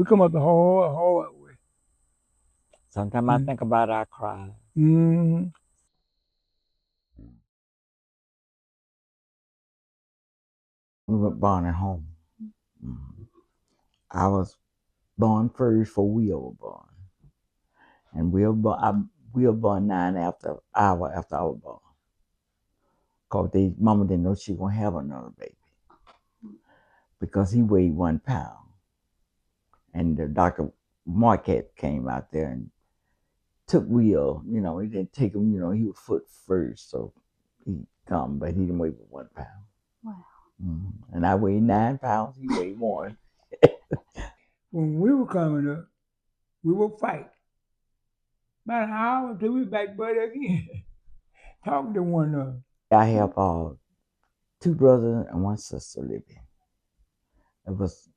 We come up the hard way. Sometimes I think about it, I cry. Mm-hmm. We were born at home. Mm. I was born first for Will was born. And Will born 9 hour after I was born. Because mama didn't know she was going to have another baby. Because he weighed 1 pound. And the Dr. Marquette came out there and took Will. He didn't take him, he was foot first. So he come, but he didn't weigh but 1 pound. Wow. And I weighed 9 pounds, he weighed 1. When we were coming up, we would fight. About an hour till we back buddy again. Talking to one another. I have 2 brothers and 1 sister living. It was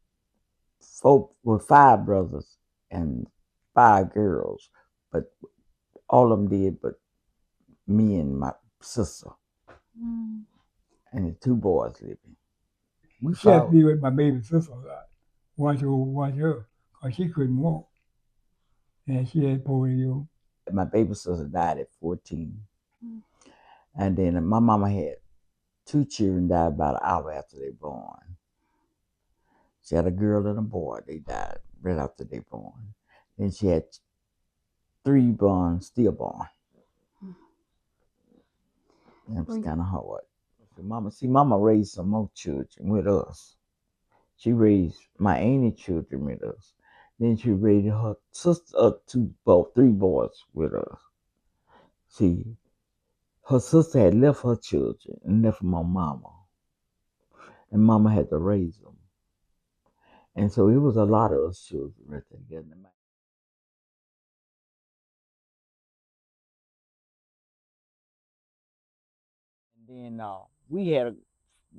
5 brothers and 5 girls, but all of them did, but me and my sister, and the 2 boys living. We She had to fought. be with my baby sister a lot. Watch her, because she couldn't walk. And she had polio. My baby sister died at 14. And then my mama had 2 children die about an hour after they born. She had a girl and a boy. They died right after they born. Then she had 3 born, stillborn. It was kind of hard. Mama raised some more children with us. She raised my auntie children with us. Then she raised her sister, 3 boys with us. See, her sister had left her children and left my mama. And mama had to raise them. And so it was a lot of us children right there together. And then we had a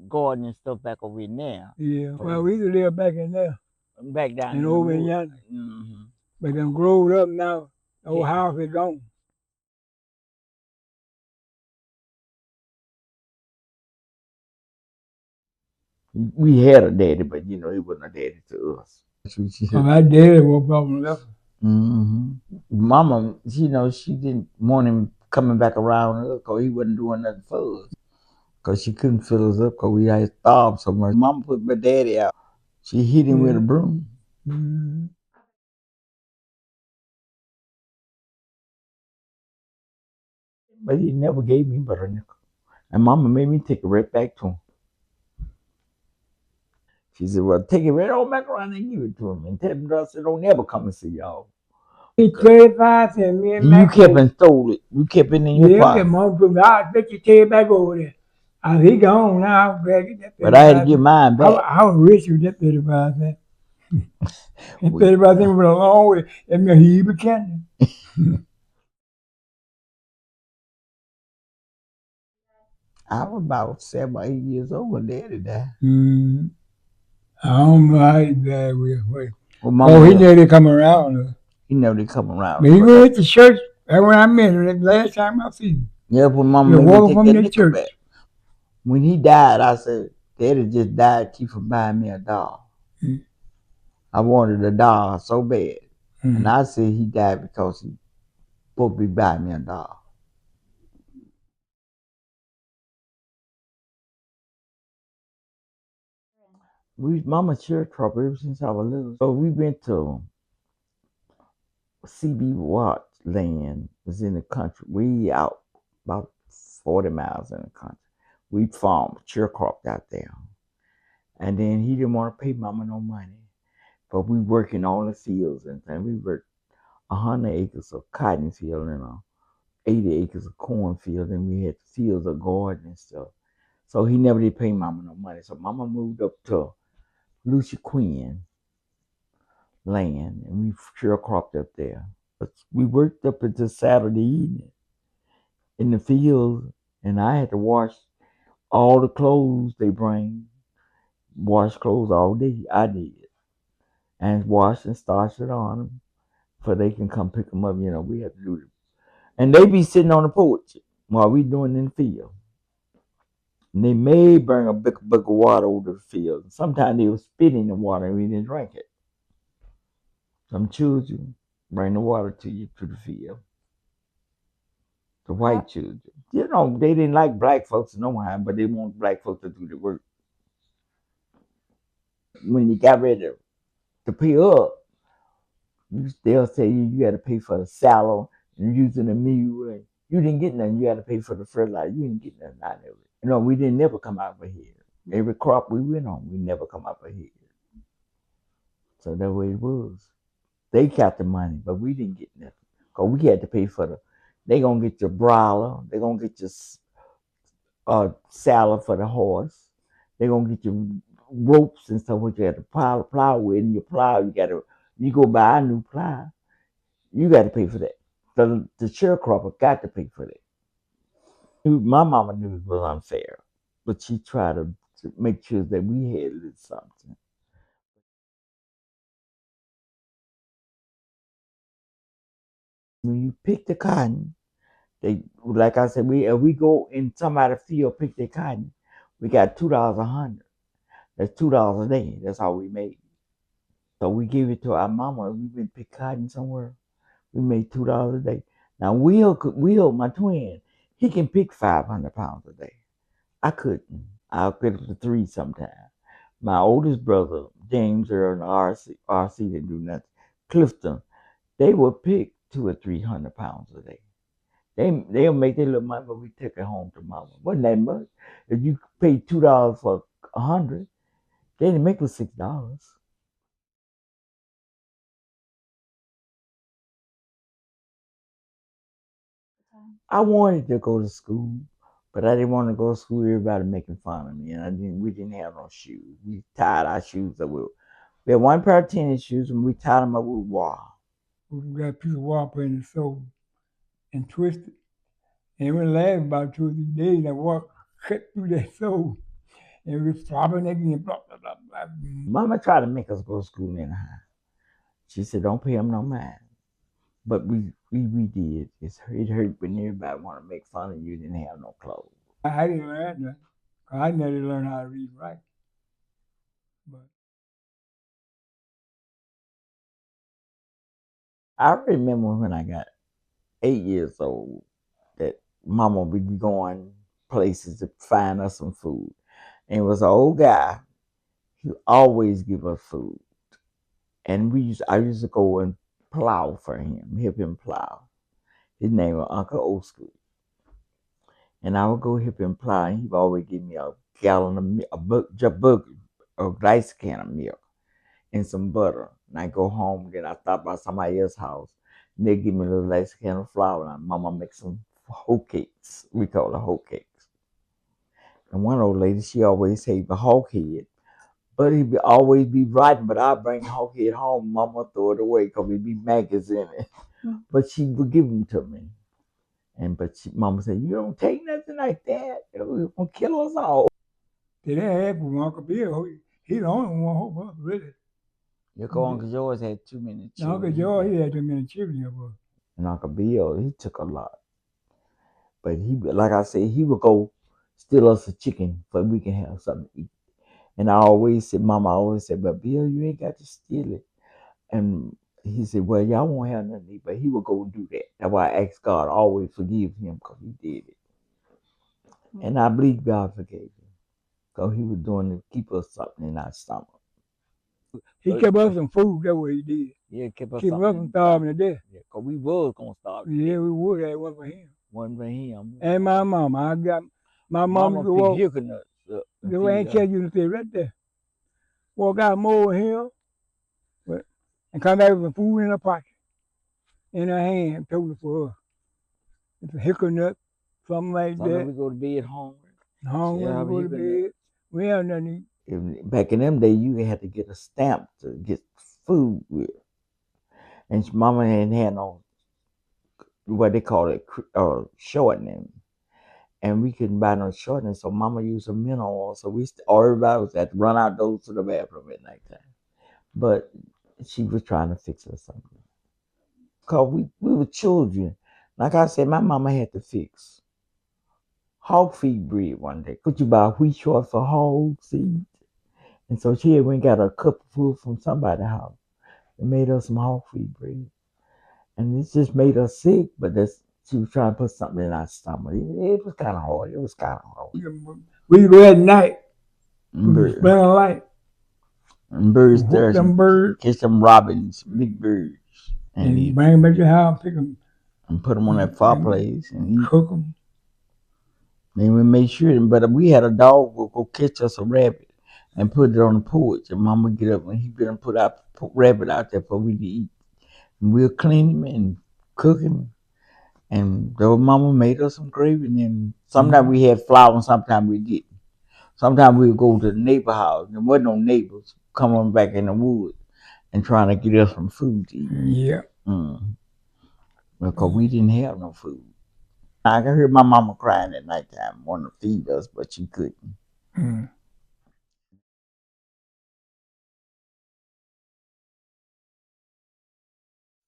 garden and stuff back over in there. Yeah, well, we used to live back in there. Back down and in over the in woods. yonder. Mm-hmm. But them growed up now. The old house is gone. We had a daddy, but he wasn't a daddy to us. My daddy woke up and left. Mm-hmm. Mama, she didn't want him coming back around her because he wasn't doing nothing for us. Because she couldn't fill us up because we had starved so much. Mama put my daddy out. She hit him with a broom. Mm-hmm. But he never gave me but a nickel. And mama made me take it right back to him. She said, well, take it right on back around and give it to him. And tell him, I said, don't ever come and see y'all. He 25 cents, me and You kept and stole it. You kept it in your pocket. Yeah, mom put me, I bet you take it back over there. He gone now. I'm glad get that. But I had to get mine back. I was rich with that 35 cents. That 35 cents went a long way. That meant he became. I was about 7 or 8 years old when Daddy died. I don't know how he died with. Well, he never come around. He never come around. But he went to church. That's when I met him. That's the last time I see him. Yeah, when Mama made me take that nickel back. When he died, I said, Daddy just died, keep from buying me a doll. I wanted a doll so bad. And I said he died because he supposed to be buying me a doll. Mama sharecropper ever since I was little. So we went to CB Watt land, was in the country, way out, about 40 miles in the country. We farmed, sharecropped out there. And then he didn't want to pay Mama no money. But we working all the fields and things. We worked 100 acres of cotton field and 80 acres of cornfield, and we had fields of garden and stuff. So he never did pay Mama no money. So Mama moved up to Lucia Quinn land, and we sharecropped up there. But we worked up until Saturday evening in the field, and I had to wash all the clothes they bring. Wash clothes all day. I did. And wash and starch it on them so they can come pick them up. We have to do it. And they be sitting on the porch while we doing it in the field. And they may bring a big of water over the field. Sometimes they will spit in the water and we didn't drink it. Some children bring the water to you to the field. The white children. You know, they didn't like black folks no how, but they want black folks to do the work. When you got ready to pay up, they'll say you got to pay for the sallow and using the mule. And you didn't get nothing. You got to pay for the fertilizer. You didn't get nothing out of it. You know, we didn't never come out ahead. Every crop we went on, we never come up ahead. So that way it was. They got the money, but we didn't get nothing. Because we had to pay for the, they going to get your brawler. They going to get your salad for the horse. They're going to get your ropes and stuff what you have to plow with. And your plow, you go buy a new plow. You got to pay for that. The sharecropper got to pay for that. My mama knew it was unfair, but she tried to make sure that we had a little something. When you pick the cotton, they like I said, we go in somebody's field pick their cotton. We got $2 a hundred. That's $2 a day. That's all we made. So we give it to our mama. We been pick cotton somewhere. We made $2 a day. Now Will, my twin, he can pick 500 pounds a day. I couldn't. I'll get up to 3 sometimes. My oldest brother, James Earl and RC didn't do nothing. Clifton, they would pick 200 or 300 pounds a day. They'll make their little money, but we take it home to mama. Wasn't that much? If you pay $2 for 100, they didn't make it $6. I wanted to go to school, but I didn't want to go to school. Everybody making fun of me, and we didn't have no shoes. We tied our shoes up with. We had one pair of tennis shoes, and we tied them up with wire. We got a piece of wire put in the sole and twisted. And it wouldn't last about 2 or 3 days. That wire cut through that sole. And we was flopping again. Blah, blah, blah, blah. Mama tried to make us go to school anyhow. She said, "Don't pay them no mind." But we did. It hurt when everybody want to make fun of you. Didn't have no clothes. I didn't learn that. I never learned how to read and write. But I remember when I got 8 years old that Mama would be going places to find us some food, and it was an old guy. He always give us food, and I used to go and plow for him, help him plow. His name was Uncle Oscar. And I would go help him plow, and he would always give me a gallon of milk, a nice can of milk, and some butter. And I go home, then I stop by somebody else's house, and they give me a little nice can of flour, and Mama makes some hoe cakes. We call it hoe cakes. And one old lady, she always say the hog head, but he would always be rotten. But I bring the hog head home, Mama throw it away because it be maggots in it. But she would give them to me. Mama said, "You don't take nothing like that. It's gonna kill us all." they didn't have from Uncle Bill. He the only one who up, really. Your Uncle George had too many children. Uncle George, he had too many children. And Uncle Bill, he took a lot. But like I said, he would go steal us a chicken so we can have something to eat. And Mama always said, "But Bill, you ain't got to steal it." And he said, "Well, y'all won't have nothing to eat," but he would go do that. That's why I asked God always forgive him because he did it. And I believe God forgave him because he was doing it to keep us something in our stomach. He kept us some food. That's what he did. Yeah, keep us from starving to death. Yeah, because we was going to starve. Yeah, we would have one for him. One for him. And my mama. I got my mama to walk. The way I tell you to stay right there. Walk out more with him, and come back with some food in her pocket, in her hand, totally for her. It's a hickory nut, something like that. We go to bed hungry. Hungry, we go to bed. We have nothing to eat. Back in them days, you had to get a stamp to get food with. And Mama hadn't had no, what they call it, shortening. And we couldn't buy no shortening, so Mama used a mint oil. So everybody was had to run outdoors to the bathroom at night time. But she was trying to fix us something. Because we were children. Like I said, my mama had to fix hog feed bread one day. Could you buy wheat short for hog seed? And so she went and got a cup of food from somebody's house. They made us some whole wheat bread. And it just made us sick, but she was trying to put something in our stomach. It was kind of hard. It was kind of hard. We go at night with the splinter light. And birds there, them birds, catch them robins, big birds. And bring them back to the house, pick them. And put them on that fireplace and cook them. And we made sure, but we had a dog who would go catch us a rabbit and put it on the porch. And Mama get up and he gonna put our rabbit out there for we to eat. And we'll clean him and cook him. And the Mama made us some gravy. And then sometimes we had flour and sometimes we didn't. Sometimes we would go to the neighbor house. There wasn't no neighbors coming back in the woods and trying to get us some food to eat. Yeah. Because we didn't have no food. I could hear my mama crying at nighttime, wanting to feed us, but she couldn't.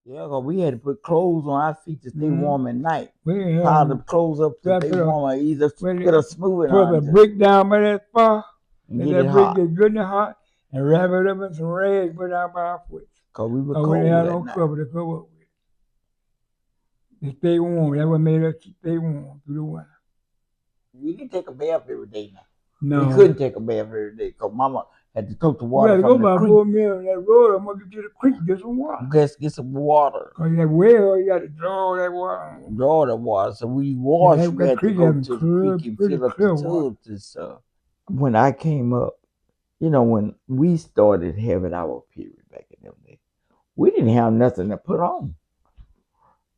Yeah, because we had to put clothes on our feet to stay warm at night. Pile the clothes up to stay warm, or either put a smoothing on. Put the brick down by that spot, and let that brick get good and hot, and wrap it up in some rags, put it out by our foot. Because we were cold. We had no cover to cover up with. To stay warm. That's what made us stay warm through the winter. We didn't take a bath every day now. No. We couldn't take a bath every day because Mama had to tote the water from the creek. Go by that road. I'm going to get to the creek get some water. Get some water. Because that well, you got to draw that water. Draw the water. So we washed. We had to go to the creek and fill up the tubs and stuff. When I came up, when we started having our period back in them days, we didn't have nothing to put on.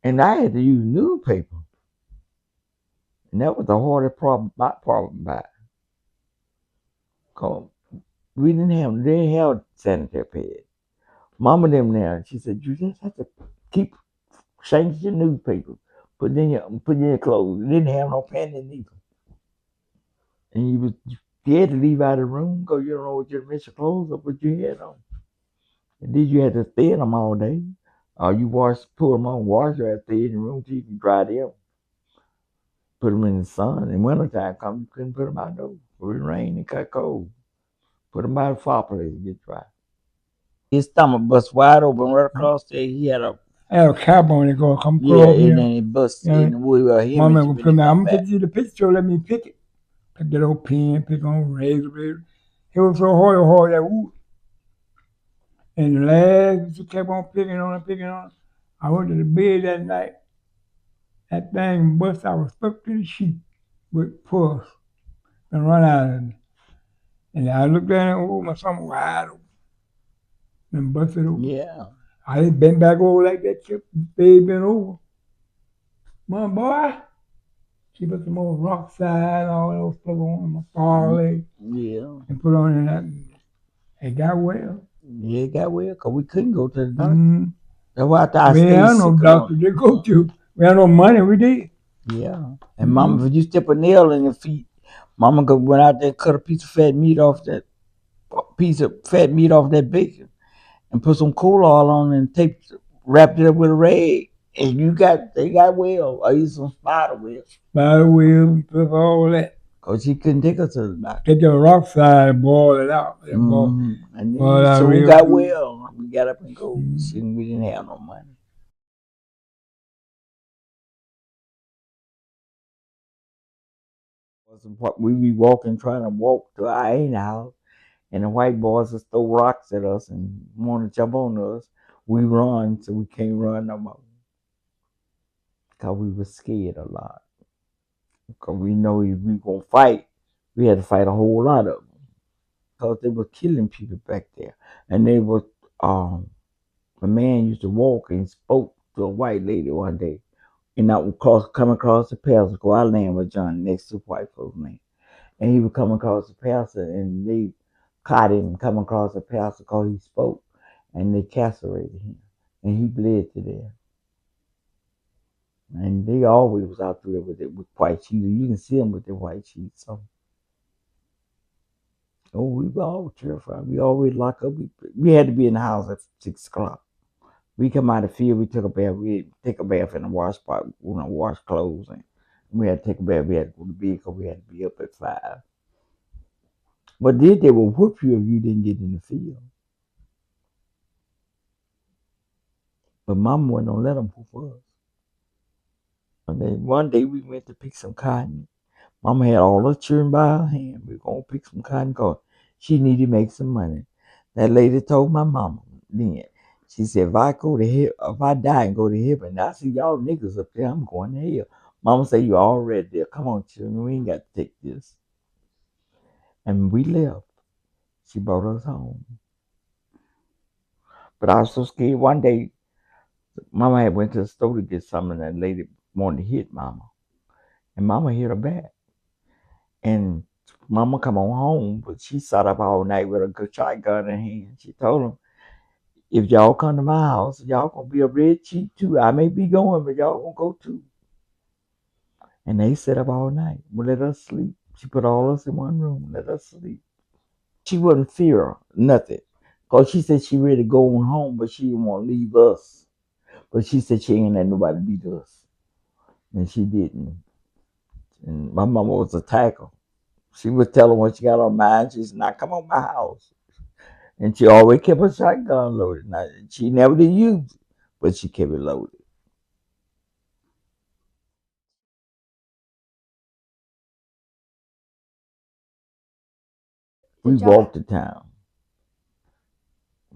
And I had to use newspaper. And that was the hardest problem, my problem about it. Because they didn't have sanitary pads. Mama them now, she said, you just have to keep changing your newspaper, put in your clothes. You didn't have no panties either. And you had to leave out of the room because you don't know what you mess your clothes up, what you had on. And then you had to stay in them all day. Or you put them on, wash, you had to stay in the room till you can dry them. Put them in the sun. And wintertime come, you couldn't put them outdoors. It would rain and cut cold. Put them by the fireplace and get dry. His stomach bust wide open right across there. He had a cap on it going come through. Yeah, and then it bust in the wood. Mama would come out. I'm gonna take you the picture. Let me pick it. Pick that old pen, pick on razor. It was so hard that wood. And the last she kept on picking on it. I went to the bed that night. That thing bust. I was stuck to the sheet with pulse and run out of it. And I looked down and my something wide open. And busted over. Yeah. I just bent back over like that, kept bent over. My boy, she put some more rock side and all those stuff on my far leg. Yeah. And put on in that. It got well. Yeah, it got well because we couldn't go to the doctor. That's why I thought we had no doctor to go to. We had no money, we did. Yeah. And Mama, if you step a nail in your feet, Mama went out there and cut a piece of fat meat off that bacon and put some coal oil on it and wrapped it up with a rag. And they got well. I used some spider webs. Spider webs, all that. Because she couldn't take us to the doctor. Take the rock side and boil it out. And then so we got well. We got up and go. We didn't have no money. We be trying to walk to our aunt's house, and the white boys would throw rocks at us and want to jump on us. We run, so we can't run no more. Because we were scared a lot. Because we know if we gonna fight, we had to fight a whole lot of them. Because they were killing people back there. And they were, a man used to walk and spoke to a white lady one day. And I would come across the pastor, because our land was John next to white folks' land. And he would come across the pastor, and they caught him coming across the pastor because he spoke. And they castrated him. And he bled to death. And they always was out there with white sheets. You can see them with their white sheets. So, we were all terrified. We always lock up. We had to be in the house at 6 o'clock. We come out of the field. We took a bath. We take a bath in the wash pot. Wash clothes, and we had to take a bath. We had to go to bed because we had to be up at 5. But then they would whoop you if you didn't get in the field. But Mama wasn't gonna let them whoop us. And then one day we went to pick some cotton. Mama had all the children by her hand. We were gonna pick some cotton because she needed to make some money. That lady told my mama then. She said, if I go to hell, if I die and go to heaven, I see y'all niggas up there, I'm going to hell. Mama said, you already there. Come on, children, we ain't got to take this. And we left. She brought us home. But I was so scared. One day, Mama had went to the store to get something, and that lady wanted to hit Mama. And Mama hit her back. And Mama come on home, but she sat up all night with a good shotgun in her hand. She told them, if y'all come to my house, y'all gonna be a red cheek too. I may be going, but y'all gonna go too. And they sat up all night. Well, let us sleep. She put all us in one room, let us sleep. She wouldn't fear nothing. Cause she said she ready to go on home, but she didn't want to leave us. But she said she ain't let nobody beat us. And she didn't. And my mama was a tackle. She would tell her when she got on mind, she said, now come on my house. And she always kept her shotgun loaded. Now, she never did use it, but she kept it loaded. We walked to town.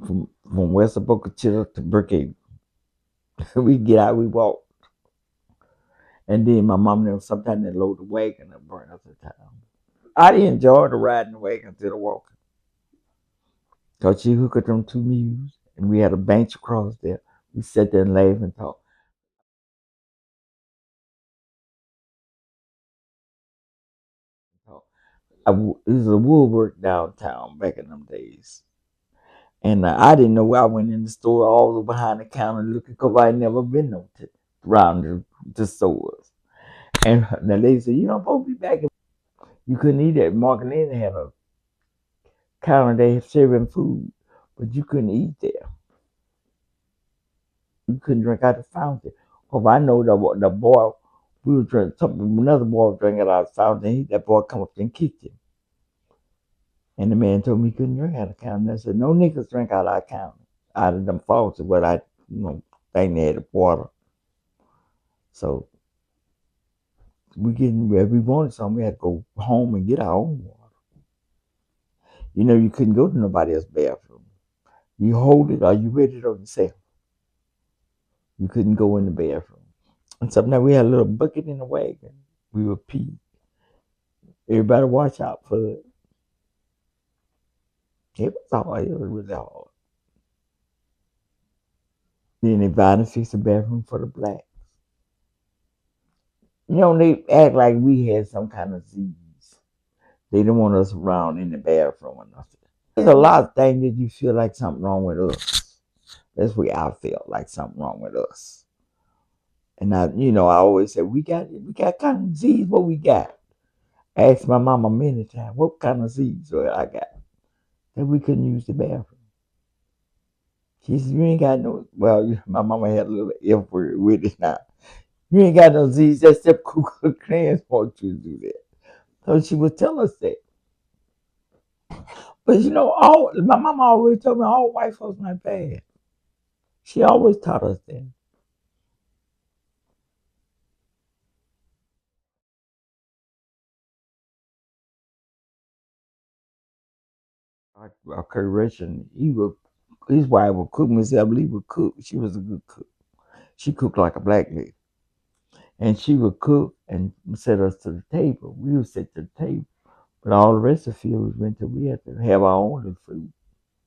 From west of Bogue Chitto to Brookhaven. We get out, we walk. And then my mom and them sometimes they load the wagon and bring us to town. I didn't enjoy the riding the wagon instead of walking. Because she hooked up them two mules and we had a bench across there. We sat there and laughed and talked. It was a woodwork downtown back in them days. And I didn't know where I went in the store all the way behind the counter looking because I had never been around the stores. And the lady said, you don't supposed to be back. You couldn't eat at Market Inn had a counter they serving food, but you couldn't eat there. You couldn't drink out the fountain. Because I know the boy, we were drinking something, another boy was drinking out of the fountain. That boy come up and kicked him. And the man told me he couldn't drink out of the counter. And I said, no niggas drink out of our counter. Out of them faucets, but I, think they had the water. So if we wanted something, we had to go home and get our own water. You couldn't go to nobody else's bathroom. You hold it or you read it on yourself. You couldn't go in the bathroom. And sometimes we had a little bucket in the wagon. We would pee. Everybody watch out for it. It was hard. It was really hard. Then they invited us to fix the bathroom for the blacks. They act like we had some kind of disease. They didn't want us around in the bathroom or nothing. There's a lot of things that you feel like something wrong with us. That's where I felt like something wrong with us. And I always said, we got kind of disease, what we got? I asked my mama many times, what kind of disease I got? That we couldn't use the bathroom. She said, you ain't got no, my mama had a little F word with it now. You ain't got no disease, that's except Ku Klux Klan want you to do that. So she would tell us that. But my mama always told me all white folks not bad. She always taught us that. Our Russian, his wife would cook. Miss Emily would cook. She was a good cook. She cooked like a black lady. And she would cook and set us to the table. We would sit to the table. But all the rest of the field we had to have our own food.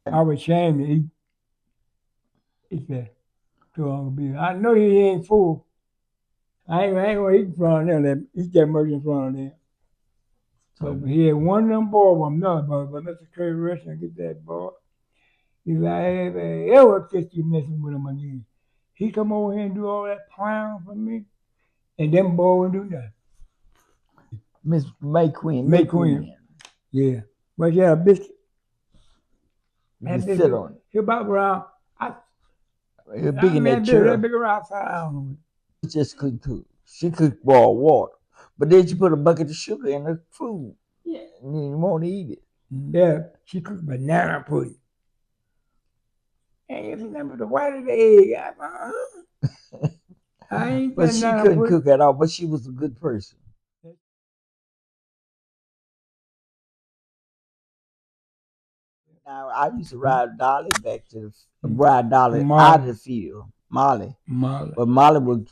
I was ashamed to eat. He said, too hungry. I know he ain't full. I ain't gonna eat in front of them. Eat that much in front of them. But he had one of them boys with another boy, but Mr. Curry Russian get that boy. He's like, hey, man, ever catch you messing with him again. He come over here and do all that clown for me, and them boys do nothing. Miss May Queen. Yeah. But yeah, a biscuit. You sit on it. He about around, big in that chair. That big around 5 ounces. She just couldn't cook. She cooked boiled water. But then she put a bucket of sugar in the food. Yeah. And you won't eat it. Yeah, she cooked banana pudding. ain't seen nothing but the white of the egg. I ain't But she couldn't cook at all, but she was a good person. Now, I used to ride Dolly out of the field, Molly. But Molly would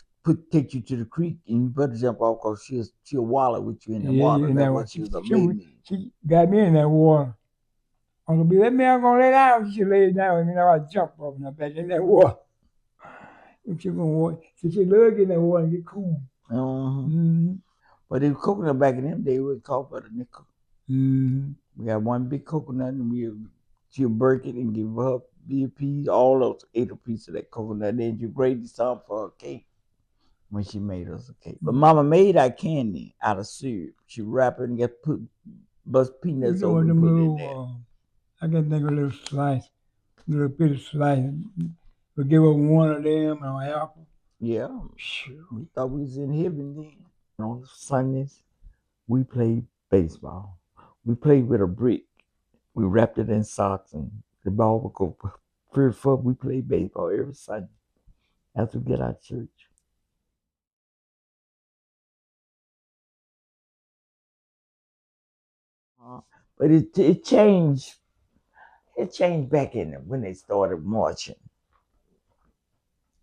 take you to the creek and you better jump off because she'll wallow with you in the water. That's what she was a maiden. She got me in that water. Uncle B, I'm gonna lay down. She laid down with me. Now I jump off and I'm back in that water. She loved getting in that water and get cool. But the coconut back in them days was called for the nickel. We got one big coconut and she'll break it and give her a piece, all those 8 a piece of that coconut. Then you grate some for a cake when she made us a cake. But Mama made our candy out of syrup. She wrap it and bust peanuts over and put it in there. I can think of a little bit of slice. We'll give her one of them or an apple. Yeah. Sure. We thought we was in heaven then. On Sundays, we played baseball. We played with a brick. We wrapped it in socks and the ball would go first foot. We played baseball every Sunday after we get out of church. But it changed. It changed back in when they started marching.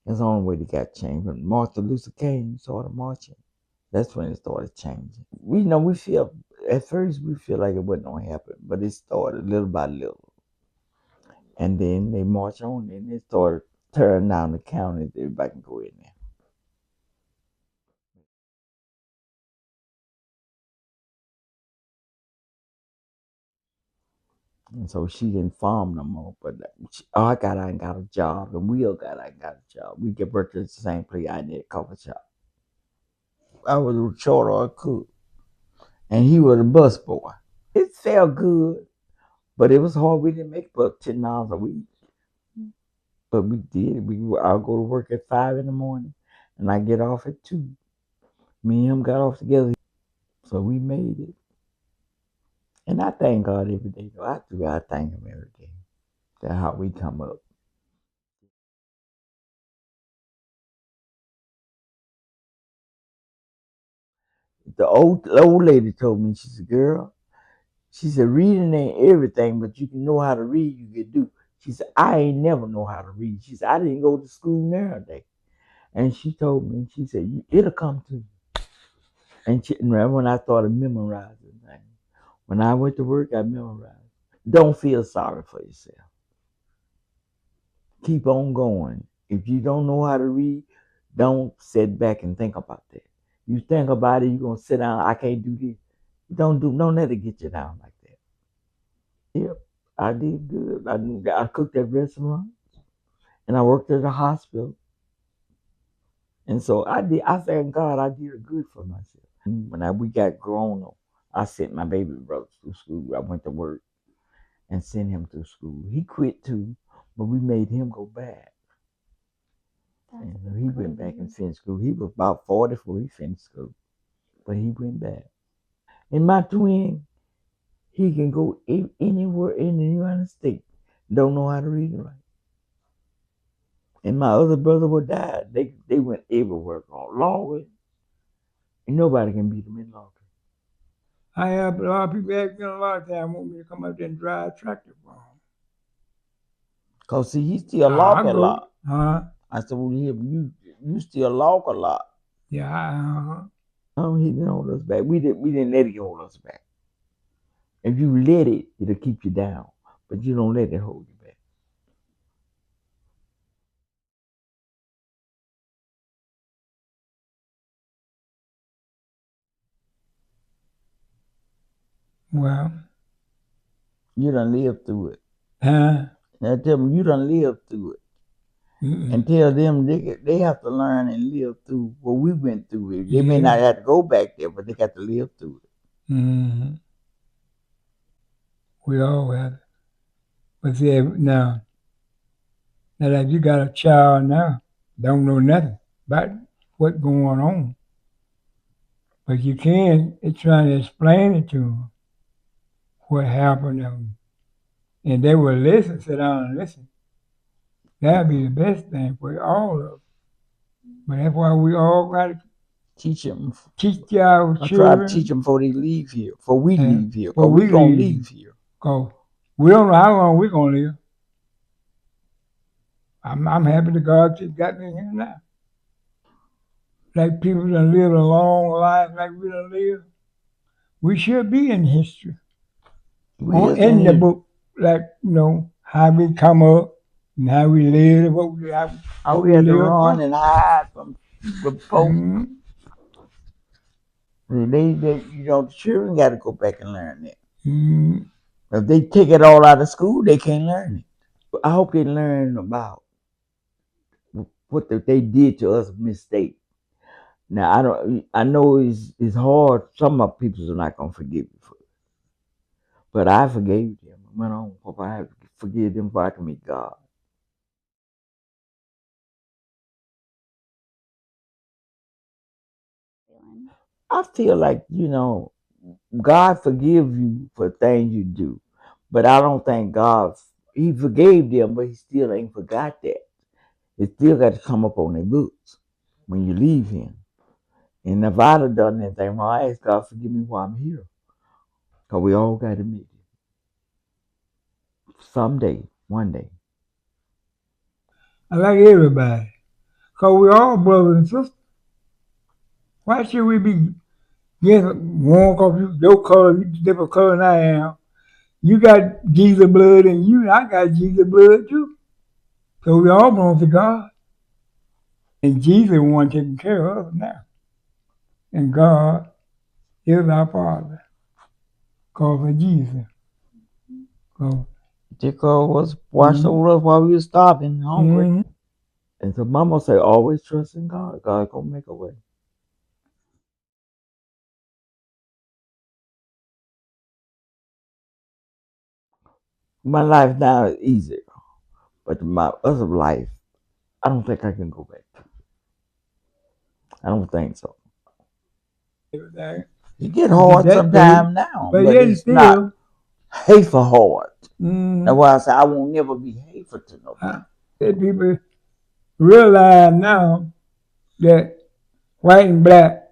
That's the only way they got changed. When Martin Luther King started marching, that's when it started changing. At first we feel like it wasn't gonna happen, but it started little by little. And then they march on and they started tearing down the counties. Everybody can go in there. And so she didn't farm no more. But I got a job, and Will got a job. We get work at the same place. I did a coffee shop. I was a charter cook, and he was a bus boy. It felt good, but it was hard. We didn't make but $10 a week, but we did. I'll go to work at 5 in the morning, and I get off at 2. Me and him got off together, so we made it. And I thank God every day. I thank him every day. That's how we come up. The old lady told me, she said, girl, she said, reading ain't everything, but you can know how to read, you can do. She said, I ain't never know how to read. She said, I didn't go to school nowadays. And she told me, she said, it'll come to you. And when I started memorizing things, when I went to work, I memorized. Don't feel sorry for yourself. Keep on going. If you don't know how to read, don't sit back and think about that. You think about it, you're going to sit down, I can't do this. Don't let it get you down like that. Yep, I did good. I cooked at restaurants and I worked at a hospital. And so I thank God I did good for myself. When we got grown up, I sent my baby brother to school. I went to work and sent him to school. He quit too, but we made him go back. And so he went back and finished school. He was about 40 before he finished school, but he went back. And my twin, he can go anywhere in the United States. Don't know how to read and write. And my other brother would die. They went everywhere. Lawyer. And nobody can beat them in law. I have a lot of people ask me a lot of times, want me to come up there and drive a tractor for them. Cause see, he still log a lot. I said, well, you still log a lot. Yeah. He didn't hold us back. We didn't let it hold us back. If you let it, it'll keep you down. But you don't let it hold you back. Well, you done lived through it. Now tell them you done lived through it. And tell them they have to learn and live through what we went through. They may not have to go back there, but they got to live through it. Mm-hmm. We all have it. But see, now that you got a child now, don't know nothing about what's going on. But you can, it's trying to explain it to them, what happened, and they will listen, sit down and listen. That'd be the best thing for all of us. But that's why we all got to teach them. teach our I children. try to teach them before they leave here, before we leave here, before because we we gonna leave. leave here. Cause we don't know how long we're gonna live. I'm happy to God just got me here now. Like people that live a long life like we done live, we should be in history. Or in the book, like, how we come up and how we live, what we have. How we had to run and hide from folks. They, the children got to go back and learn that. If they take it all out of school, they can't learn it. I hope they learn about what they did to us mistake. Now I know it's hard. Some of people are not gonna forgive you for it, but I forgave them. I went on. Hope I have to forgive them before I can meet God. I feel like God forgive you for things you do, but I don't think He forgave them, but He still ain't forgot that. It still got to come up on their books when you leave Him. And if I'd have done anything wrong, I ask God forgive me while I'm here, because we all got to meet Him someday, one day. I like everybody, because we're all brothers and sisters. Why should we be one because your color, you different color than I am? You got Jesus blood in you, and I got Jesus blood too. So we all belong to God. And Jesus is the one taking care of us now. And God is our Father. Because of Jesus. Jacob was watched over us while we were starving, hungry. And so Mama said, always trust in God. God gonna make a way. My life now is easier, but my other life, I don't think I can go back to. I don't think so. It get hard sometimes now, but it's not hateful hard. That's why I say I won't never be hateful to nobody. People realize now that white and black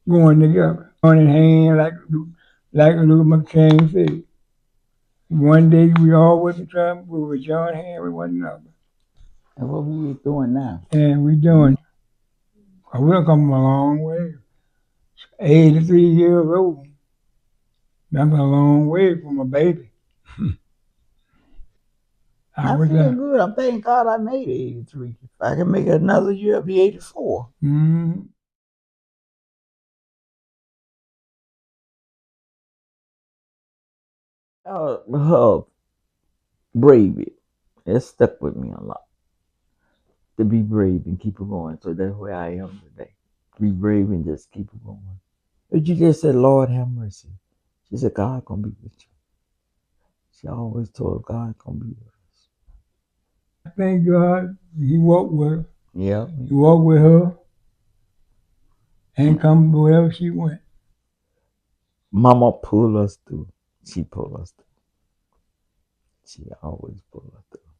going together, in hand, like Luther McCain said. One day we all with each other, we would join hands with one another. And what we doing now? And we doing. We're coming a long way. 83 years old. That's a long way from a baby. I feel good. I'm thanking God I made 83. If I can make it another year, I'll be 84. Her bravery. It stuck with me a lot. To be brave and keep it going. So that's where I am today. Be brave and just keep it going. But you just said, Lord have mercy. She said, God gonna be with you. She always told God gonna be with us. Thank God He walked with her. Yeah. He walked with her and come wherever she went. Mama pulled us through. She pulled us through. She always pulled us through.